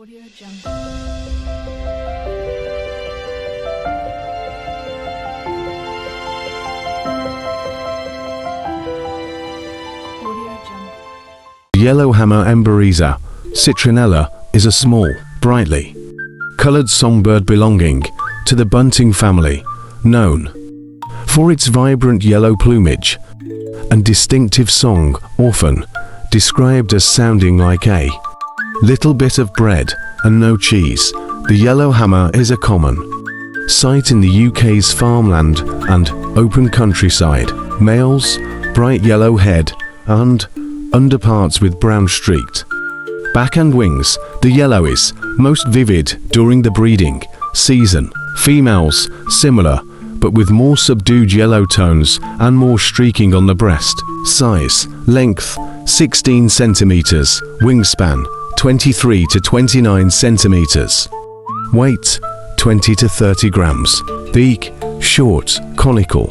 Audio Jungle. Audio Jungle. Yellowhammer Emberiza, Citrinella, is a small, brightly colored songbird belonging to the bunting family, known for its vibrant yellow plumage and distinctive song, often described as sounding like a little bit of bread and no cheese. The yellowhammer is a common sight in the UK's farmland and open countryside. Males, bright yellow head and underparts with brown streaked back and wings. The yellow is most vivid during the breeding season. Females, similar, but with more subdued yellow tones and more streaking on the breast. Size, length, 16 centimeters, wingspan, 23 to 29 centimeters. Weight, 20 to 30 grams. Beak, short, conical,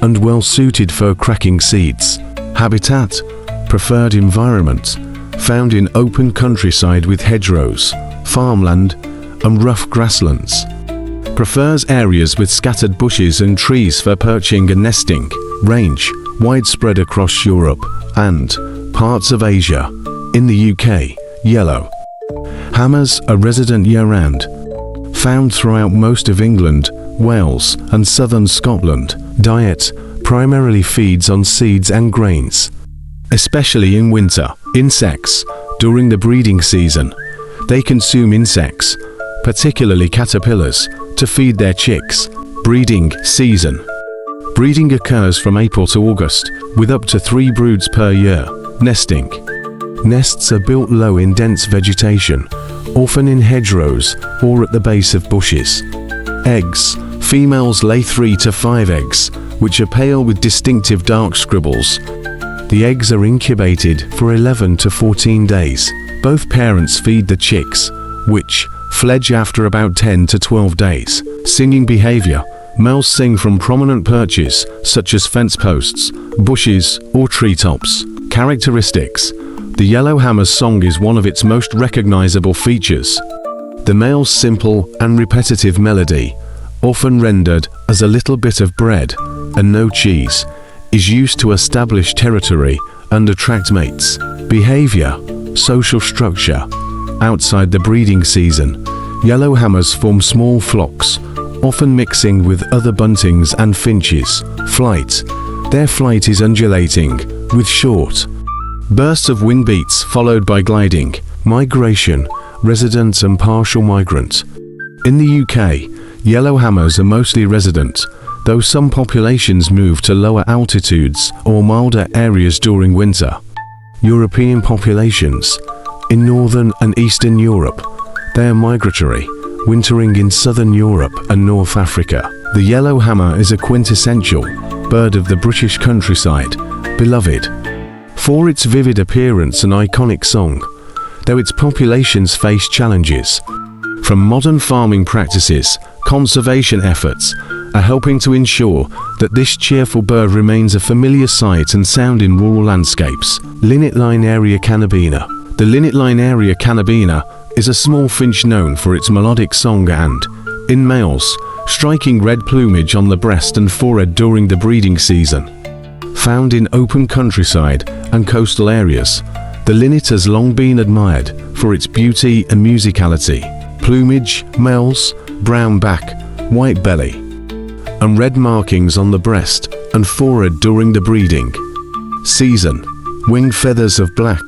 and well suited for cracking seeds. Habitat, preferred environment, found in open countryside with hedgerows, farmland, and rough grasslands. Prefers areas with scattered bushes and trees for perching and nesting. Range, widespread across Europe and parts of Asia. In the UK, yellow hammers are resident year-round, found throughout most of England, Wales, and southern Scotland. Diet primarily feeds on seeds and grains, especially in winter. Insects, during the breeding season, they consume insects, particularly caterpillars, to feed their chicks. Breeding season. Breeding occurs from April to August, with up to 3 broods per year. Nesting. Nests are built low in dense vegetation, often in hedgerows or at the base of bushes. Eggs. Females lay 3 to 5 eggs, which are pale with distinctive dark scribbles. The eggs are incubated for 11 to 14 days. Both parents feed the chicks, which fledge after about 10 to 12 days. Singing behavior. Males sing from prominent perches, such as fence posts, bushes, or treetops. Characteristics. The yellowhammer's song is one of its most recognizable features. The male's simple and repetitive melody, often rendered as a little bit of bread and no cheese, is used to establish territory and attract mates. Behavior. Social structure. Outside the breeding season, yellowhammers form small flocks, often mixing with other buntings and finches. Flight. Their flight is undulating, with short bursts of wing beats followed by gliding. Migration. Resident and partial migrant. In the UK, yellowhammers are mostly resident, though some populations move to lower altitudes or milder areas during winter. European populations. In northern and eastern Europe, they are migratory, wintering in southern Europe and North Africa. The yellowhammer is a quintessential bird of the British countryside, beloved for its vivid appearance and iconic song, though its populations face challenges. From modern farming practices, conservation efforts are helping to ensure that this cheerful bird remains a familiar sight and sound in rural landscapes. Linnet Linaria Cannabina. The Linnet Linaria Cannabina is a small finch known for its melodic song and, in males, striking red plumage on the breast and forehead during the breeding season. Found in open countryside and coastal areas, the linnet has long been admired for its beauty and musicality. Plumage, males, brown back, white belly, and red markings on the breast and forehead during the breeding season. Wing feathers of black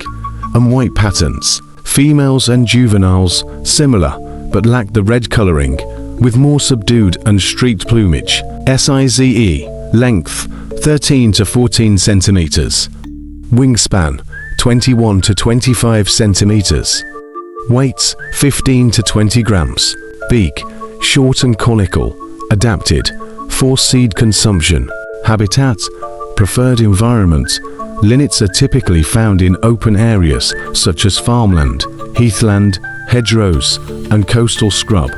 and white patterns. Females and juveniles similar, but lack the red coloring, with more subdued and streaked plumage. Size. Length, 13 to 14 centimeters. Wingspan, 21 to 25 centimeters. Weight, 15 to 20 grams. Beak, short and conical, adapted for seed consumption. Habitat, preferred environment. Linnets are typically found in open areas such as farmland, heathland, hedgerows, and coastal scrub.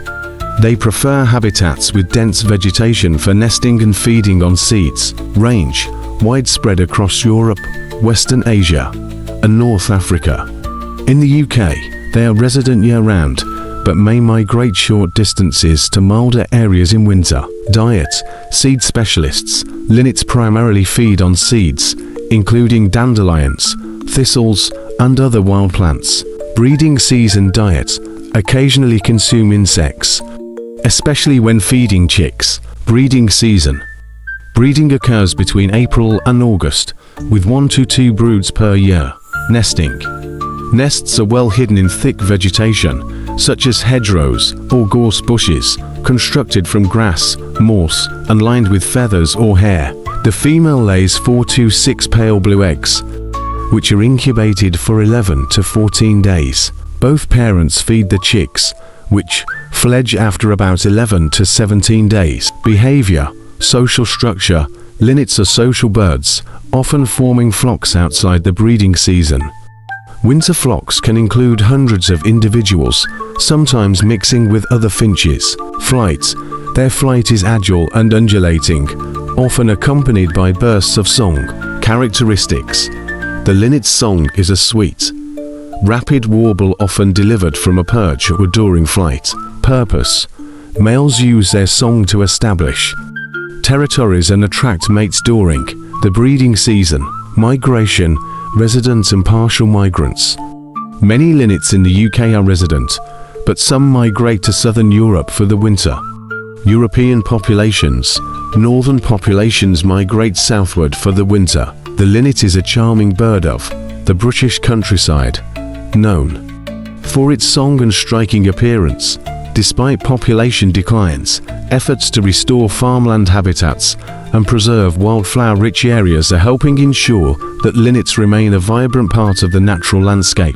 They prefer habitats with dense vegetation for nesting and feeding on seeds. Range, widespread across Europe, Western Asia, and North Africa. In the UK, They are resident year-round, but may migrate short distances to milder areas in winter. Diet: seed specialists. Linnets primarily feed on seeds, including dandelions, thistles, and other wild plants. Breeding season diet: occasionally consume insects, especially when feeding chicks. Breeding season: breeding occurs between April and August, with 1 to 2 broods per year. Nesting: nests are well hidden in thick vegetation, such as hedgerows or gorse bushes, constructed from grass, moss, and lined with feathers or hair. The female lays 4 to 6 pale blue eggs, which are incubated for 11 to 14 days. Both parents feed the chicks, which fledge after about 11 to 17 days. Behavior: social structure. Linnets are social birds, often forming flocks outside the breeding season. Winter flocks can include hundreds of individuals, sometimes mixing with other finches. Flight: their flight is agile and undulating, often accompanied by bursts of song. Characteristics: the linnet's song is a sweet, rapid warble often delivered from a perch or during flight. Purpose: males use their song to establish territories and attract mates during the breeding season. Migration: resident and partial migrants. Many linnets in the UK are resident, but some migrate to southern Europe for the winter. European populations: northern populations migrate southward for the winter. The linnet is a charming bird of the British countryside, known for its song and striking appearance. Despite population declines, efforts to restore farmland habitats and preserve wildflower-rich areas are helping ensure that linnets remain a vibrant part of the natural landscape.